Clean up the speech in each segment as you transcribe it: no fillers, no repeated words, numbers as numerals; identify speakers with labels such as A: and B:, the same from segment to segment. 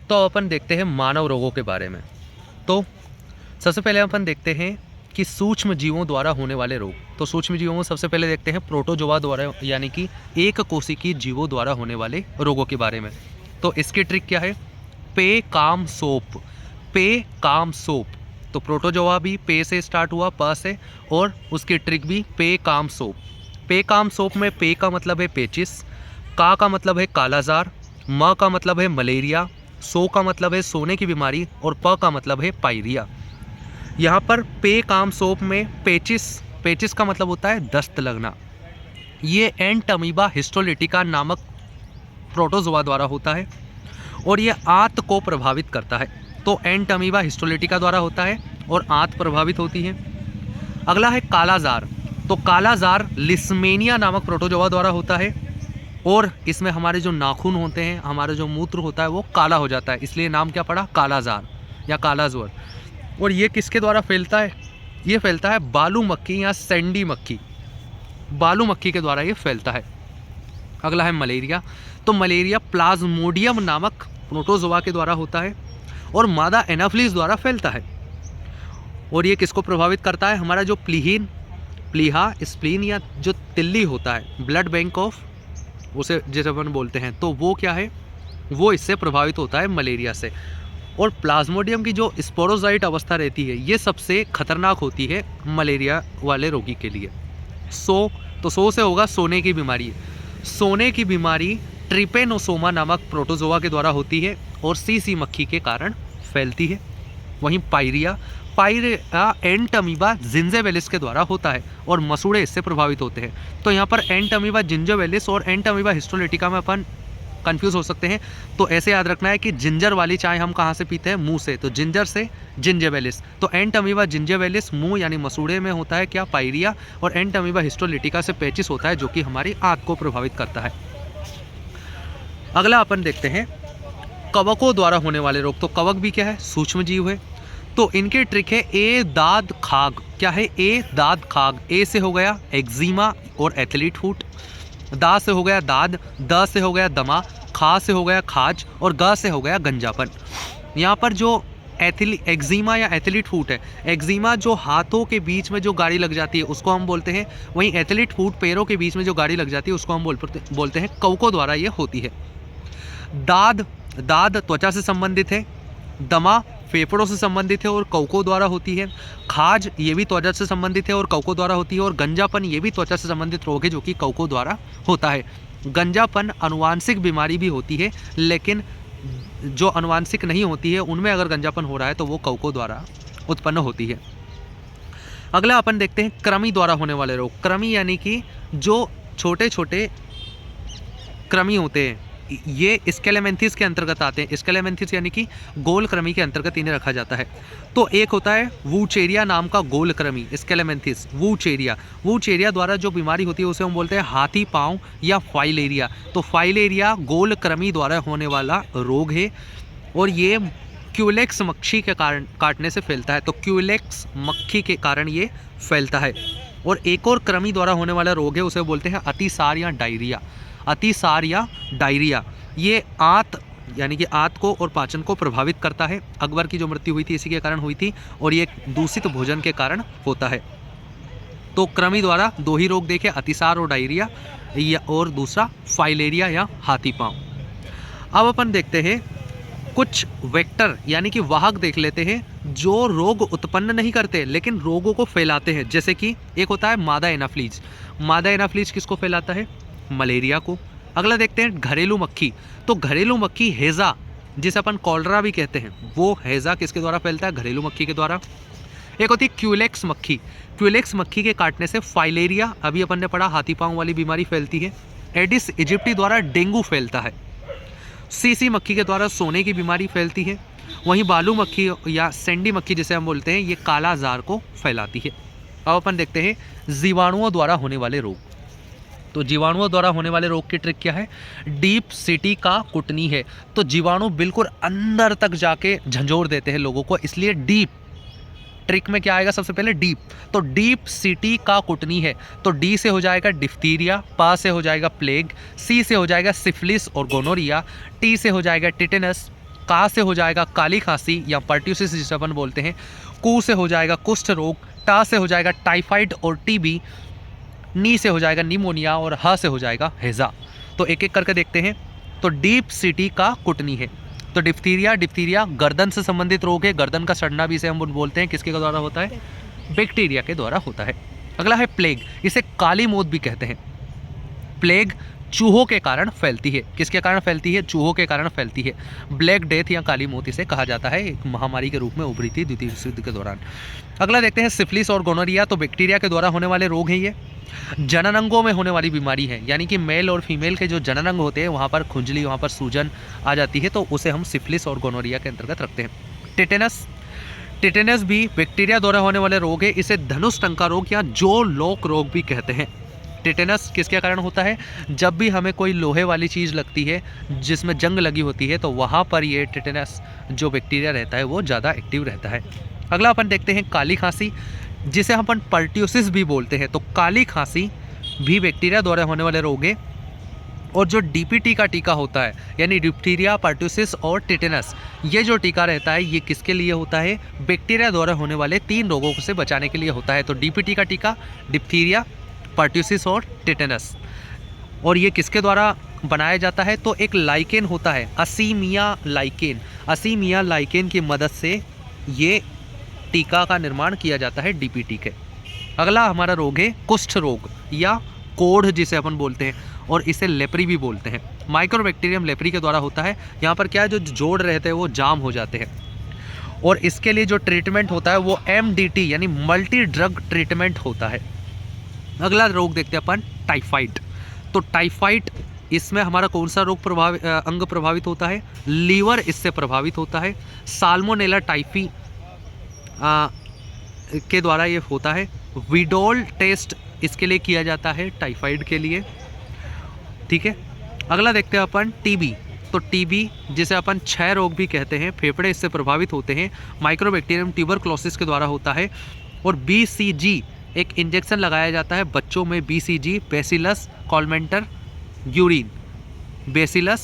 A: तो अपन देखते हैं मानव रोगों के बारे में। तो सबसे पहले अपन देखते हैं कि सूक्ष्म जीवों द्वारा होने वाले रोग। तो सूक्ष्म जीवों में सबसे पहले देखते हैं प्रोटोजोआ द्वारा यानी कि एक कोशिकीय जीवों द्वारा होने वाले रोगों के बारे में। तो इसकी ट्रिक क्या है? पे काम सोप। पे काम सोप। तो प्रोटोजोआ भी पे से स्टार्ट हुआ, प से, और उसकी ट्रिक भी पे काम सोप। पे काम सोप में पे का मतलब है पेचिस, का मतलब है कालाजार, म का मतलब है मलेरिया, सो का मतलब है सोने की बीमारी, और प का मतलब है पायरिया। यहाँ पर पे काम सोप में पेचिस का मतलब होता है दस्त लगना। ये एंटमीबा हिस्टोलिटिका नामक प्रोटोजोआ द्वारा होता है और ये आंत को प्रभावित करता है। तो एंटमीबा हिस्टोलिटिका द्वारा होता है और आंत प्रभावित होती है। अगला है कालाजार। तो कालाजार लिस्मेनिया नामक प्रोटोजोआ द्वारा होता है और इसमें हमारे जो नाखून होते हैं, हमारा जो मूत्र होता है वो काला हो जाता है, इसलिए नाम क्या पड़ा? कालाजार या कालाजोर। और ये किसके द्वारा फैलता है? ये फैलता है बालू मक्खी या सैंडी मक्खी, बालू मक्खी के द्वारा ये फैलता है। अगला है मलेरिया। तो मलेरिया प्लाज्मोडियम नामक प्रोटोजोआ के द्वारा होता है और मादा एनाफ्लिस द्वारा फैलता है। और ये किसको प्रभावित करता है? हमारा जो प्लीहा स्प्लीन या जो तिल्ली होता है, ब्लड बैंक ऑफ उसे जिसे अपन बोलते हैं, तो वो क्या है? वो इससे प्रभावित होता है मलेरिया से। और प्लाज्मोडियम की जो स्पोरोजाइट अवस्था रहती है ये सबसे खतरनाक होती है मलेरिया वाले रोगी के लिए। सो से होगा सोने की बीमारी। सोने की बीमारी ट्रिपेनोसोमा नामक प्रोटोजोआ के द्वारा होती है और सीसी मक्खी के कारण फैलती है। वहीं पायरिया एंटमीबा जिंजेवेलिस के द्वारा होता है और मसूड़े इससे प्रभावित होते हैं। तो यहाँ पर एंटमीबा जिंजेवेलिस और एंटमीबा हिस्टोलिटिका में अपन कंफ्यूज हो सकते हैं। तो ऐसे याद रखना है कि जिंजर वाली चाय हम कहाँ से पीते हैं? मुंह से। तो जिंजर से जिंजेवेलिस। तो एंटमीबा जिंजेवेलिस मुंह यानी मसूड़े में होता है क्या? पायरिया। और एंटमीबा हिस्टोलिटिका से पेचिस होता है जो कि हमारी आंत को प्रभावित करता है। अगला अपन देखते हैं कवकों द्वारा होने वाले रोग। तो कवक भी क्या है? सूक्ष्म जीव है। तो इनकी ट्रिक है ए दाद खाग। क्या है? ए दाद खाग। ए से हो गया एक्जिमा और एथलीट फूट, दा से हो गया दाद, द से हो गया दमा, खा से हो गया खाज और ग से हो गया गंजापन। यहाँ पर जो एक्जिमा या एथलीट फूट है, एक्जिमा जो हाथों के बीच में जो गाड़ी लग जाती है उसको हम बोलते हैं, वहीं एथलीट फूट पैरों के बीच में जो गाड़ी लग जाती है उसको हम बोलते हैं कवकों द्वारा ये होती है। दाद त्वचा से संबंधित है, दमा फेफड़ों से संबंधित है और कवकों द्वारा होती है, खाज ये भी त्वचा से संबंधित है और कवकों द्वारा होती है, और गंजापन ये भी त्वचा से संबंधित रोग है जो कि कवकों द्वारा होता है। गंजापन अनुवांशिक बीमारी भी होती है, लेकिन जो अनुवांशिक नहीं होती है उनमें अगर गंजापन हो रहा है तो वो कवकों द्वारा उत्पन्न होती है। अगला अपन देखते हैं कृमि द्वारा होने वाले रोग। कृमि यानी कि जो छोटे छोटे कृमि होते हैं, ये स्केलेमेंथिस के अंतर्गत आते हैं। स्केलेमेंथिस यानी कि गोल कृमि के अंतर्गत इन्हें रखा जाता है। तो एक होता है वूचेरिया नाम का गोल कृमि, स्केलेमेंथिस वूचेरिया द्वारा जो बीमारी होती है उसे हम बोलते हैं हाथी पांव या फाइलेरिया। तो फाइलेरिया गोल कृमि द्वारा होने वाला रोग है और ये क्यूलेक्स मक्खी के कारण काटने से फैलता है। तो क्यूलेक्स मक्खी के कारण ये फैलता है। और एक और कृमि द्वारा होने वाला रोग है उसे बोलते हैं अतिसार या डायरिया। अतिसार या डायरिया ये आंत यानी कि आंत को और पाचन को प्रभावित करता है। अकबर की जो मृत्यु हुई थी इसी के कारण हुई थी और ये दूषित भोजन के कारण होता है। तो कृमि द्वारा दो ही रोग देखे, अतिसार और डायरिया, या और दूसरा फाइलेरिया या हाथी पांव। अब अपन देखते हैं कुछ वेक्टर यानी कि वाहक देख लेते हैं जो रोग उत्पन्न नहीं करते लेकिन रोगों को फैलाते हैं। जैसे कि एक होता है मादा एनाफ्लीज। मादा एनाफ्लीज किसको फैलाता है? मलेरिया को। अगला देखते हैं घरेलू मक्खी। तो घरेलू मक्खी हैजा जिसे अपन कॉलरा भी कहते हैं, वो हैजा किसके द्वारा फैलता है? घरेलू मक्खी के द्वारा। एक होती है क्यूलेक्स मक्खी। क्यूलेक्स मक्खी के काटने से फाइलेरिया, अभी अपन ने पढ़ा, हाथी पांव वाली बीमारी फैलती है। एडिस इजिप्टी द्वारा डेंगू फैलता है। सीसी मक्खी के द्वारा सोने की बीमारी फैलती है। वहीं बालू मक्खी या सैंडी मक्खी जिसे हम बोलते हैं ये काला जार को फैलाती है। अब अपन देखते हैं जीवाणुओं द्वारा होने वाले रोग। तो जीवाणुओं द्वारा होने वाले रोग की ट्रिक क्या है? डीप सिटी का कुटनी है। तो जीवाणु बिल्कुल अंदर तक जाके झंझोर देते हैं लोगों को, इसलिए डीप ट्रिक में क्या आएगा? सबसे पहले डीप। तो डीप सिटी का कुटनी है। तो डी से हो जाएगा डिफ्थीरिया, पा से हो जाएगा प्लेग, सी से हो जाएगा सिफिलिस और गोनोरिया, टी से हो जाएगा टिटेनस, का से हो जाएगा काली खांसी या पर्ट्यूसिस जिसे अपन बोलते हैं, कू से हो जाएगा कुष्ठ रोग, टा से हो जाएगा टाइफाइड और टीबी, नी से हो जाएगा निमोनिया और ह से हो जाएगा हैजा। तो एक एक करके देखते हैं। तो डीप सिटी का कुटनी है। तो डिप्थीरिया गर्दन से संबंधित रोग है, गर्दन का सड़ना भी इसे हम बोलते हैं, किसके द्वारा होता है? बैक्टीरिया के द्वारा होता है। अगला है प्लेग, इसे काली मौत भी कहते हैं। प्लेग चूहों के कारण फैलती है। किसके कारण फैलती है? चूहों के कारण फैलती है। ब्लैक डेथ या काली मौत इसे कहा जाता है, एक महामारी के रूप में उभरी थी द्वितीय विश्व युद्ध के दौरान। अगला देखते हैं सिफिलिस और गोनोरिया। तो बैक्टीरिया के द्वारा होने वाले रोग हैं ये। जनन अंगों में होने वाली बीमारी है, यानी कि मेल और फीमेल के जो जनन अंग होते हैं वहाँ पर खुजली, वहाँ पर सूजन आ जाती है, तो उसे हम सिफिलिस और गोनोरिया के अंतर्गत रखते हैं। टिटेनस भी बैक्टीरिया द्वारा होने वाले रोग है। इसे धनुष टंका रोग या जो लोक रोग भी कहते हैं। टिटेनस किसके कारण होता है? जब भी हमें कोई लोहे वाली चीज़ लगती है जिसमें जंग लगी होती है, तो वहाँ पर ये टिटेनस जो बैक्टीरिया रहता है वो ज़्यादा एक्टिव रहता है। अगला अपन देखते हैं काली खांसी, जिसे हम अपन पर्ट्यूसिस भी बोलते हैं। तो काली खांसी भी बैक्टीरिया द्वारा होने वाले रोग है। और जो डीपीटी का टीका होता है, यानी डिप्थीरिया, पर्ट्यूसिस और टिटेनस, ये जो टीका रहता है ये किसके लिए होता है? बैक्टीरिया द्वारा होने वाले 3 रोगों से बचाने के लिए होता है। तो डीपीटी का टीका डिप्थीरिया, पर्ट्यूसिस और टिटेनस। और ये किसके द्वारा बनाया जाता है? तो एक लाइकेन होता है, असीमिया लाइकेन की मदद से ये टीका का निर्माण किया जाता है डीपीटी के। अगला हमारा रोग है कुष्ठ रोग या कोढ़ जिसे अपन बोलते हैं, और इसे लेप्री भी बोलते हैं। माइक्रोबैक्टीरियम लेप्री के द्वारा होता है। यहाँ पर क्या है, जो जोड़ रहते हैं वो जाम हो जाते हैं, और इसके लिए जो ट्रीटमेंट होता है वो MDT यानी मल्टी ड्रग ट्रीटमेंट होता है। अगला रोग देखते हैं अपन टाइफाइड। तो टाइफाइड, इसमें हमारा कौन सा रोग अंग प्रभावित होता है? लीवर इससे प्रभावित होता है। साल्मोनेला टाइफी के द्वारा ये होता है। विडोल टेस्ट इसके लिए किया जाता है टाइफाइड के लिए, ठीक है। अगला देखते हैं अपन टीबी। तो टीबी जिसे अपन क्षय रोग भी कहते हैं, फेफड़े इससे प्रभावित होते हैं। माइक्रोबैक्टीरियम ट्यूबरक्लोसिस के द्वारा होता है। और BCG एक इंजेक्शन लगाया जाता है बच्चों में, BCG बेसिलस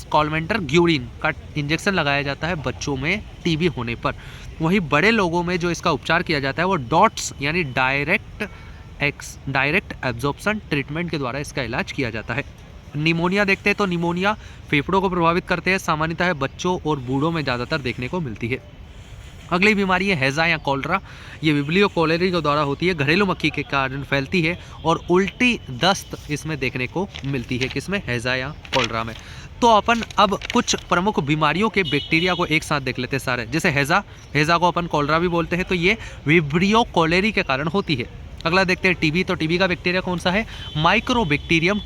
A: कॉलमेंटर ग्यूरिन का इंजेक्शन लगाया जाता है बच्चों में टीबी होने पर। वहीं बड़े लोगों में जो इसका उपचार किया जाता है वो डॉट्स यानी डायरेक्ट एब्जॉर्प्शन ट्रीटमेंट के द्वारा इसका इलाज किया जाता है। निमोनिया देखते हैं। तो निमोनिया फेफड़ों को प्रभावित करते हैं, सामान्यतः बच्चों और बूढ़ों में ज़्यादातर देखने को मिलती है। अगली बीमारी है हैजा या कॉलरा। ये विब्रियो कोलेरी के द्वारा होती है, घरेलू मक्खी के कारण फैलती है, और उल्टी दस्त इसमें देखने को मिलती है। किसमें? हैजा या कॉलरा में। तो अपन अब कुछ प्रमुख बीमारियों के बैक्टीरिया को एक साथ देख लेते हैं सारे। जैसे हैजा को अपन कॉलरा भी बोलते हैं, तो ये विब्रियो कोलेरी के कारण होती है। अगला देखते हैं टीबी। तो टीबी का बैक्टीरिया कौन सा है? Mycobacterium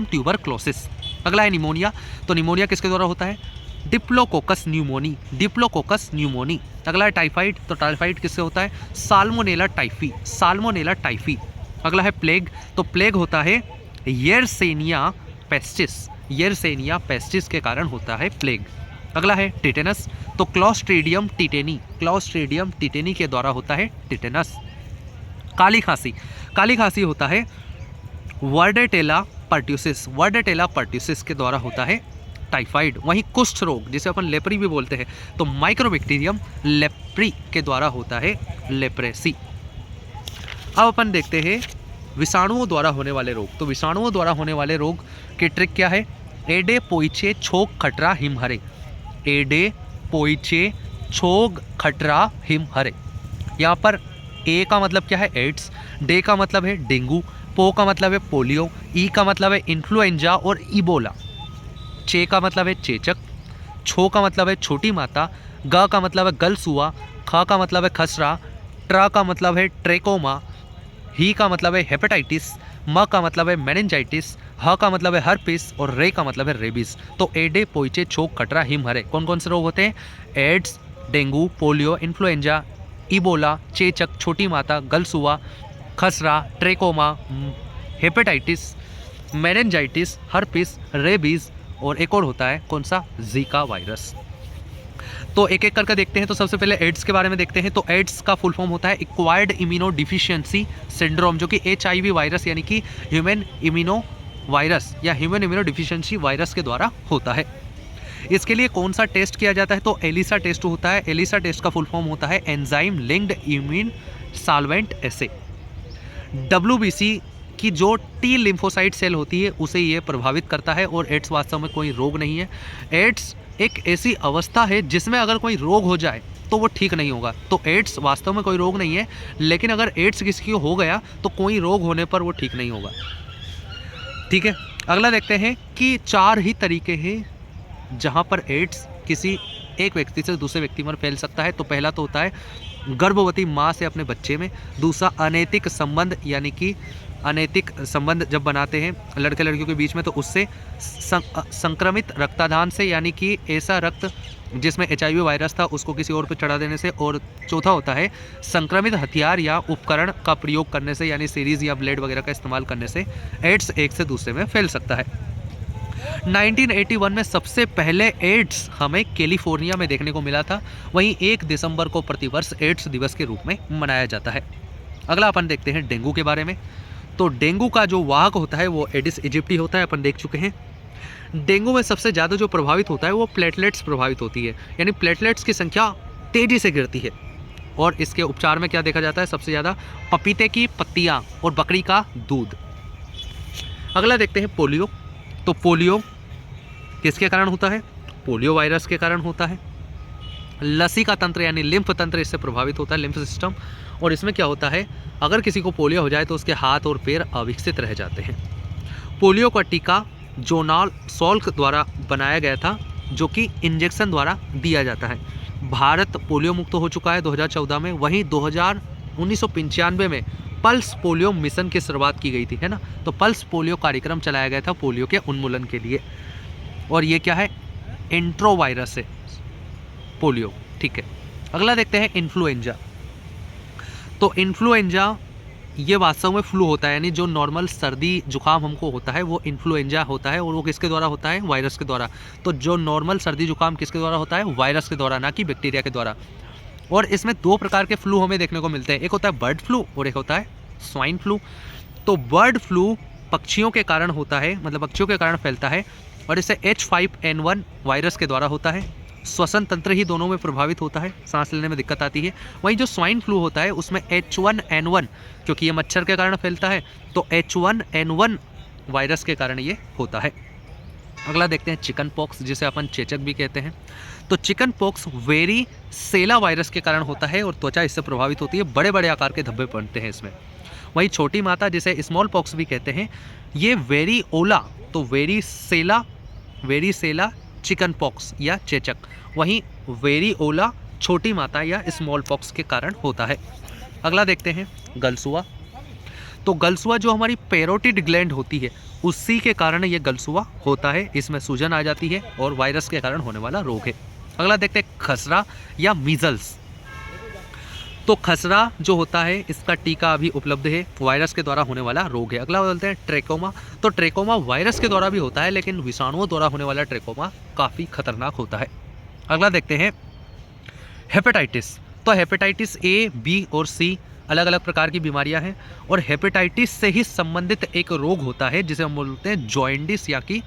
A: tuberculosis. अगला है निमोनिया। तो निमोनिया किसके द्वारा होता है? Diplococcus pneumoniae. अगला है टाइफाइड। तो टाइफाइड किससे होता है? Salmonella typhi. अगला है प्लेग। तो प्लेग होता है येरसेनिया पेस्टिस के कारण होता है प्लेग। अगला है टिटेनस। तो क्लॉस्ट्रीडियम टिटेनी के द्वारा होता है टिटेनस। काली खांसी होता है वर्डेटेला पर्ट्यूसिस के द्वारा होता है टाइफाइड। वहीं कुष्ठ रोग जिसे अपन लेप्री भी बोलते हैं, तो माइक्रोबैक्टीरियम लेप्री के द्वारा होता है लेप्रेसी। अब अपन देखते हैं विषाणुओं द्वारा होने वाले रोग। तो विषाणुओं द्वारा होने वाले रोग की ट्रिक क्या है? एडे पोइचे छोग खटरा हिमहरे। यहाँ पर ए का मतलब क्या है? एड्स। डे का मतलब है डेंगू। पो का मतलब है पोलियो। ई का मतलब है इन्फ्लुएंजा और इबोला। चे का मतलब है चेचक। छो का मतलब है छोटी माता। ग का मतलब है गलसुआ। ख का मतलब है खसरा। ट्र का मतलब है ट्रेकोमा। ही का मतलब है हेपेटाइटिस। म का मतलब है मेनिंजाइटिस। ह का मतलब है हर्पिस और रे का मतलब है रेबीज। तो एडे पोइचे छोक खटरा हिमहरे कौन कौन से रोग होते हैं? AIDS, dengue, polio, influenza, Ebola, चेचक, छोटी माता, गलसुआ, खसरा, trachoma, hepatitis, meningitis, herpes, rabies, और एक और होता है कौन सा? Zika virus. तो एक एक करके देखते हैं। तो सबसे पहले एड्स के बारे में देखते हैं। तो एड्स का फुल फॉर्म होता है एक्वायर्ड इम्यूनो डिफिशियंसी सिंड्रोम, जो कि HIV वायरस यानी कि ह्यूमन इम्यूनो डिफिशियंसी वायरस के द्वारा होता है। इसके लिए कौन सा टेस्ट किया जाता है, तो एलिसा टेस्ट होता है। एलिसा टेस्ट का फुल फॉर्म होता है एंजाइम लिंक्ड इम्यून सॉल्वेंट एसे। WBC की जो टी लिम्फोसाइट सेल होती है उसे ये प्रभावित करता है, और एड्स वास्तव में कोई रोग नहीं है। एड्स एक ऐसी अवस्था है जिसमें अगर कोई रोग हो जाए तो वो ठीक नहीं होगा। तो एड्स वास्तव में कोई रोग नहीं है, लेकिन अगर एड्स किसी को हो गया तो कोई रोग होने पर वो ठीक नहीं होगा। ठीक है, अगला देखते हैं कि 4 ही तरीके हैं जहाँ पर एड्स किसी एक व्यक्ति से दूसरे व्यक्ति में फैल सकता है। तो पहला तो होता है गर्भवती माँ से अपने बच्चे में। दूसरा अनैतिक संबंध, यानी कि अनैतिक संबंध जब बनाते हैं लड़के लड़कियों के बीच में, तो उससे संक्रमित रक्तदान से, यानी कि ऐसा रक्त जिसमें HIV वायरस था उसको किसी और पर चढ़ा देने से। और चौथा होता है संक्रमित हथियार या उपकरण का प्रयोग करने से, यानी सीरीज या ब्लेड वगैरह का इस्तेमाल करने से एड्स एक से दूसरे में फैल सकता है। 1981 में सबसे पहले एड्स हमें कैलिफोर्निया में देखने को मिला था। वहीं 1 दिसंबर को प्रतिवर्ष एड्स दिवस के रूप में मनाया जाता है। अगला अपन देखते हैं डेंगू के बारे में। तो डेंगू का जो वाहक होता है वो एडिस इजिप्टी होता है, अपन देख चुके हैं। डेंगू में सबसे ज़्यादा जो प्रभावित होता है वो प्लेटलेट्स प्रभावित होती है, यानी प्लेटलेट्स की संख्या तेज़ी से गिरती है। और इसके उपचार में क्या देखा जाता है, सबसे ज़्यादा पपीते की पत्तियाँ और बकरी का दूध। अगला देखते हैं पोलियो। तो पोलियो किसके कारण होता है, पोलियो वायरस के कारण होता है। लसिका तंत्र यानी लिम्फ तंत्र इससे प्रभावित होता है, लिम्फ सिस्टम। और इसमें क्या होता है, अगर किसी को पोलियो हो जाए तो उसके हाथ और पैर अविकसित रह जाते हैं। पोलियो का टीका जोनाल सॉल्क द्वारा बनाया गया था, जो कि इंजेक्शन द्वारा दिया जाता है। भारत पोलियो मुक्त हो चुका है 2014 में। वहीं 1995 में पल्स पोलियो मिशन की शुरुआत की गई थी, है ना। तो पल्स पोलियो कार्यक्रम चलाया गया था पोलियो के उन्मूलन के लिए। और ये क्या है, एंट्रोवायरस है पोलियो। ठीक है, अगला देखते हैं इन्फ्लुएंजा। तो इन्फ्लुएंजा ये वास्तव में फ्लू होता है, यानी जो नॉर्मल सर्दी जुकाम हमको होता है वो इन्फ्लुएंजा होता है। और वो किसके द्वारा होता है, वायरस के द्वारा। तो जो नॉर्मल सर्दी जुकाम किसके द्वारा होता है, वायरस के द्वारा, ना कि बैक्टीरिया के द्वारा। और इसमें 2 प्रकार के फ्लू हमें देखने को मिलते हैं, एक होता है बर्ड फ्लू और एक होता है स्वाइन फ्लू। तो बर्ड फ्लू पक्षियों के कारण होता है, मतलब पक्षियों के कारण फैलता है, और इसे H5N1 वायरस के द्वारा होता है। श्वसन तंत्र ही दोनों में प्रभावित होता है, सांस लेने में दिक्कत आती है। वहीं जो स्वाइन फ्लू होता है उसमें H1N1, क्योंकि ये मच्छर के कारण फैलता है, तो H1N1 वायरस के कारण ये होता है। अगला देखते हैं चिकन पॉक्स, जिसे अपन चेचक भी कहते हैं। तो चिकन पॉक्स वेरिसेला वायरस के कारण होता है और त्वचा इससे प्रभावित होती है, बड़े बड़े आकार के धब्बे बनते हैं इसमें। वहीं छोटी माता, जिसे स्मॉल पॉक्स भी कहते हैं, ये वेरिओला, तो वेरिसेला चिकन पॉक्स या चेचक, वहीं वेरिओला छोटी माता या स्मॉल पॉक्स के कारण होता है। अगला देखते हैं गलसुआ। तो गलसुआ जो हमारी पैरोटिड ग्लैंड होती है उसी के कारण ये गलसुआ होता है, इसमें सूजन आ जाती है और वायरस के कारण होने वाला रोग है। अगला देखते हैं खसरा या मीजल्स। तो खसरा जो होता है इसका टीका अभी उपलब्ध है, वायरस के द्वारा होने वाला रोग है। अगला बोलते हैं ट्रेकोमा। तो ट्रेकोमा वायरस के द्वारा भी होता है, लेकिन विषाणुओं द्वारा होने वाला ट्रेकोमा काफ़ी खतरनाक होता है। अगला देखते हैं हेपेटाइटिस। तो हेपेटाइटिस A, B और C अलग अलग प्रकार की बीमारियां हैं, और हेपेटाइटिस से ही संबंधित एक रोग होता है जिसे हम बोलते हैं जॉइंडिस या कि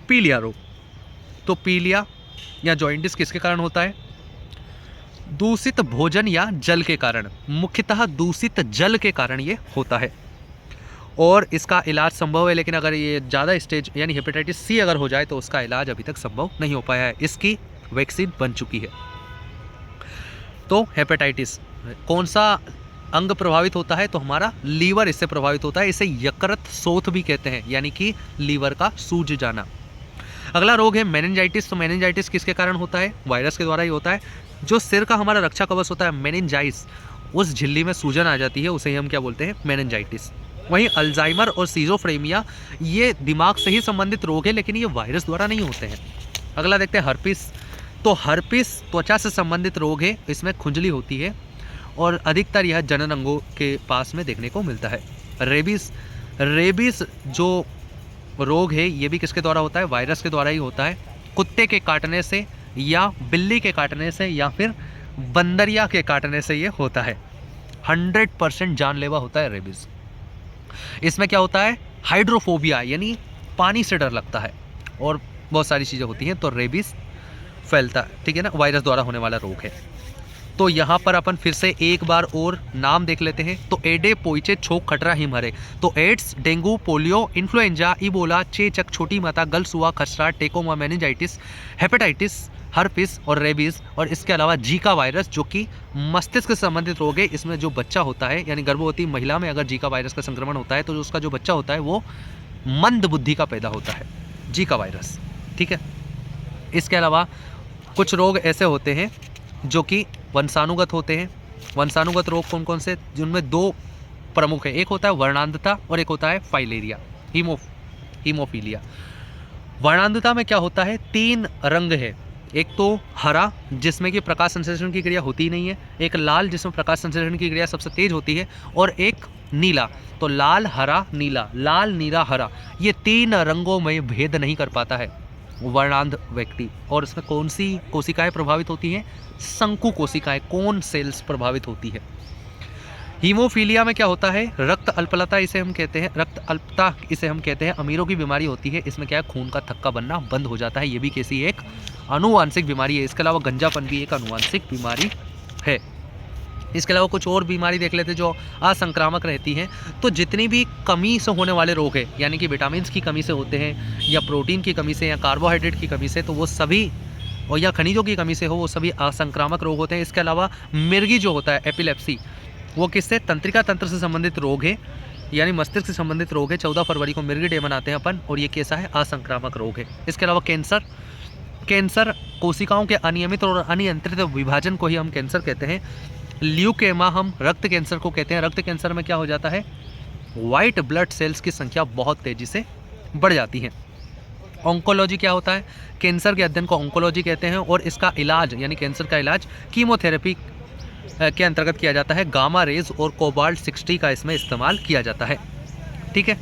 A: पीलिया रोग। तो पीलिया या जॉइंडिस किसके कारण होता है, दूषित भोजन या जल के कारण, मुख्यतः दूषित जल के कारण ये होता है। और इसका इलाज संभव है, लेकिन अगर ये ज़्यादा स्टेज यानी हेपेटाइटिस C अगर हो जाए तो उसका इलाज अभी तक संभव नहीं हो पाया है, इसकी वैक्सीन बन चुकी है। तो हेपेटाइटिस कौन सा अंग प्रभावित होता है, तो हमारा लीवर इससे प्रभावित होता है। इसे यकृत शोथ भी कहते हैं, यानी कि लीवर का सूज जाना। अगला रोग है मेनिंजाइटिस। तो मेनिंजाइटिस किसके कारण होता है, वायरस के द्वारा ही होता है। जो सिर का हमारा रक्षा कवच होता है मेनिंजाइस, उस झिल्ली में सूजन आ जाती है, उसे ही हम क्या बोलते हैं, मेनिंजाइटिस। वहीं अल्जाइमर और सीजोफ्रेमिया ये दिमाग से ही संबंधित रोग है, लेकिन ये वायरस द्वारा नहीं होते हैं। अगला देखते हैं हर्पिस। तो हर्पिस त्वचा से संबंधित रोग है, इसमें खुजली होती है और अधिकतर यह जनन अंगों के पास में देखने को मिलता है। रेबीज जो रोग है ये भी किसके द्वारा होता है, वायरस के द्वारा ही होता है। कुत्ते के काटने से या बिल्ली के काटने से या फिर बंदरिया के काटने से ये होता है। 100% जानलेवा होता है रेबीज। इसमें क्या होता है, हाइड्रोफोबिया यानी पानी से डर लगता है और बहुत सारी चीज़ें होती हैं। तो रेबीज फैलता, ठीक है ना, वायरस द्वारा होने वाला रोग है। तो यहाँ पर अपन फिर से एक बार और नाम देख लेते हैं। तो एडे, पोइचे, छोक, खटरा, हिमहरे। तो AIDS, dengue, polio, influenza, Ebola, चेचक, छोटी माता, गलसुआ, खसरा, टेकोमा, मेनिंजाइटिस, हेपेटाइटिस, हर्पिस और रेबीज, और इसके अलावा जीका वायरस जो कि मस्तिष्क से संबंधित रोग है। इसमें जो बच्चा होता है, यानी गर्भवती महिला में अगर जीका वायरस का संक्रमण होता है तो उसका जो बच्चा होता है वो मंद बुद्धि का पैदा होता है, जीका वायरस, ठीक है। इसके अलावा कुछ रोग ऐसे होते हैं जो कि वंशानुगत होते हैं। वंशानुगत रोग कौन कौन से, जिनमें दो प्रमुख है, एक होता है वर्णांधता और एक होता है फाइलेरिया, हीमोफीलिया। वर्णांधता में क्या होता है, 3 रंग है, एक तो हरा जिसमें कि प्रकाश संश्लेषण की क्रिया होती ही नहीं है, एक लाल जिसमें प्रकाश संश्लेषण की क्रिया सबसे तेज होती है, और एक नीला। तो लाल, हरा, नीला, लाल, नीला, हरा, ये 3 रंगों में भेद नहीं कर पाता है वर्णांध व्यक्ति। और इसमें कौन सी कोशिकाएं प्रभावित होती हैं, शंकु कोशिकाएं, कोन सेल्स प्रभावित होती है। हीमोफीलिया में क्या होता है, रक्त अल्पलता इसे हम कहते हैं, रक्त अल्पता इसे हम कहते हैं, अमीरों की बीमारी होती है। इसमें क्या है, खून का थक्का बनना बंद हो जाता है, ये भी किसी एक आनुवांशिक बीमारी है। इसके अलावा गंजापन भी एक आनुवांशिक बीमारी है। इसके अलावा कुछ और बीमारी देख लेते हैं जो असंक्रामक रहती हैं। तो जितनी भी कमी से होने वाले रोग हैं, यानी कि विटामिन की कमी से होते हैं, या प्रोटीन की कमी से, या कार्बोहाइड्रेट की कमी से, तो वो सभी, और या खनिजों की कमी से हो, वो सभी असंक्रामक रोग होते हैं। इसके अलावा मिर्गी जो होता है, एपिलेप्सी, वो किससे, तंत्रिका तंत्र से संबंधित रोग है, यानी मस्तिष्क से संबंधित रोग है। 14 फरवरी को मिर्गी डे मनाते हैं अपन, और ये कैसा है, असंक्रामक रोग है। इसके अलावा कैंसर कोशिकाओं के अनियमित और अनियंत्रित विभाजन को ही हम कैंसर कहते हैं। ल्यूकेमा हम रक्त कैंसर को कहते हैं। रक्त कैंसर में क्या हो जाता है, वाइट ब्लड सेल्स की संख्या बहुत तेजी से बढ़ जाती है। ऑन्कोलॉजी क्या होता है, कैंसर के अध्ययन को ऑन्कोलॉजी कहते हैं, और इसका इलाज, यानी कैंसर का इलाज कीमोथेरेपी के अंतर्गत किया जाता है। गामा रेज और कोबाल्ट 60 का इसमें इस्तेमाल किया जाता है, ठीक है।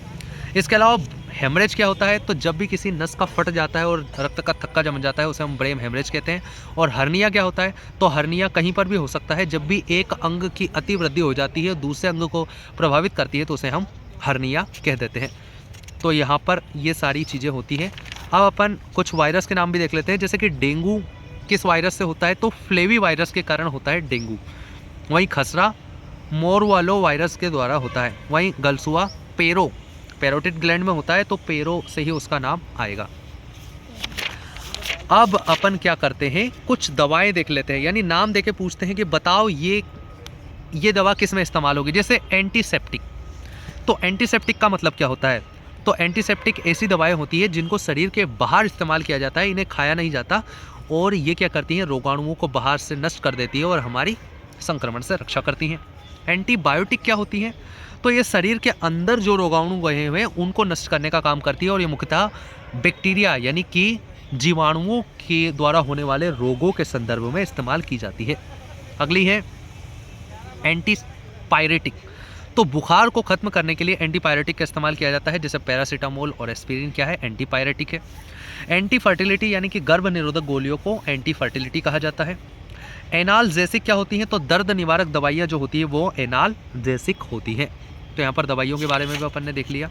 A: इसके अलावा हेमरेज क्या होता है, तो जब भी किसी नस का फट जाता है और रक्त का थक्का जम जाता है, उसे हम ब्रेन हेमरेज कहते हैं। और हर्निया क्या होता है, तो हर्निया कहीं पर भी हो सकता है, जब भी एक अंग की अतिवृद्धि हो जाती है, दूसरे अंग को प्रभावित करती है, तो उसे हम हर्निया कह देते हैं। तो यहाँ पर ये सारी चीज़ें होती हैं। अब अपन कुछ वायरस के नाम भी देख लेते हैं, जैसे कि डेंगू किस वायरस से होता है, तो फ्लेवी वायरस के कारण होता है डेंगू। वहीं खसरा मोरवालो वायरस के द्वारा होता है। वहीं गलसुआ पैरोटिड ग्लैंड में होता है, तो पेरो से ही उसका नाम आएगा। अब अपन क्या करते हैं, कुछ दवाएं देख लेते हैं, यानी नाम देके पूछते हैं कि बताओ ये दवा किस में इस्तेमाल होगी। जैसे एंटीसेप्टिक, तो एंटीसेप्टिक का मतलब क्या होता है, तो एंटीसेप्टिक ऐसी दवाएं होती है जिनको शरीर के बाहर इस्तेमाल किया जाता है, इन्हें खाया नहीं जाता, और ये क्या करती हैं, रोगाणुओं को बाहर से नष्ट कर देती है और हमारी संक्रमण से रक्षा करती हैं। एंटीबायोटिक क्या होती हैं, तो ये शरीर के अंदर जो रोगाणु गए हुए हैं उनको नष्ट करने का काम करती है, और ये मुख्यतः बैक्टीरिया यानी कि जीवाणुओं के द्वारा होने वाले रोगों के संदर्भ में इस्तेमाल की जाती है। अगली है एंटीपायरेटिक, तो बुखार को खत्म करने के लिए एंटीपायरेटिक का इस्तेमाल किया जाता है, जैसे पैरासीटामोल और एस्पिरिन क्या है, एंटीपायरेटिक है। एंटी फर्टिलिटी यानी कि गर्भ निरोधक गोलियों को एंटी फर्टिलिटी कहा जाता है। एनाल्जेसिक क्या होती हैं, तो दर्द निवारक दवाइयाँ जो होती है वो एनाल्जेसिक होती हैं। तो यहाँ पर दवाइयों के बारे में भी अपन ने देख लिया।